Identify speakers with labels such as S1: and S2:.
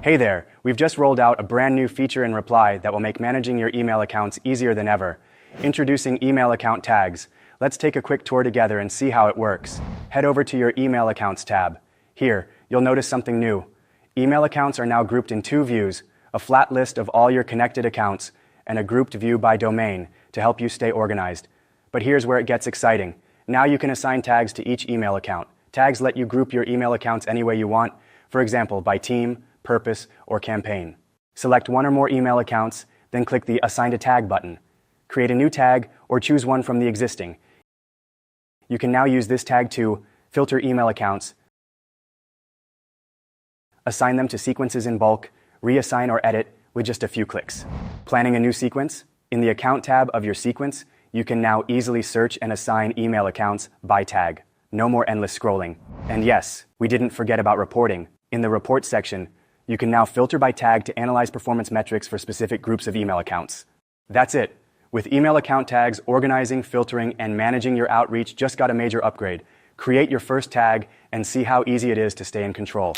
S1: Hey there, we've just rolled out a brand new feature in Reply that will make managing your email accounts easier than ever. Introducing email account tags. Let's take a quick tour together and see how it works. Head over to your email accounts tab. Here, you'll notice something new. Email accounts are now grouped in two views, a flat list of all your connected accounts and a grouped view by domain to help you stay organized. But here's where it gets exciting. Now you can assign tags to each email account. Tags let you group your email accounts any way you want, for example, by team, purpose, or campaign. Select one or more email accounts, then click the Assign a Tag button. Create a new tag or choose one from the existing. You can now use this tag to filter email accounts, assign them to sequences in bulk, reassign or edit with just a few clicks. Planning a new sequence? In the Account tab of your sequence, you can now easily search and assign email accounts by tag. No more endless scrolling. And yes, we didn't forget about reporting. In the Report section, you can now filter by tag to analyze performance metrics for specific groups of email accounts. That's it. With email account tags, organizing, filtering, and managing your outreach just got a major upgrade. Create your first tag and see how easy it is to stay in control.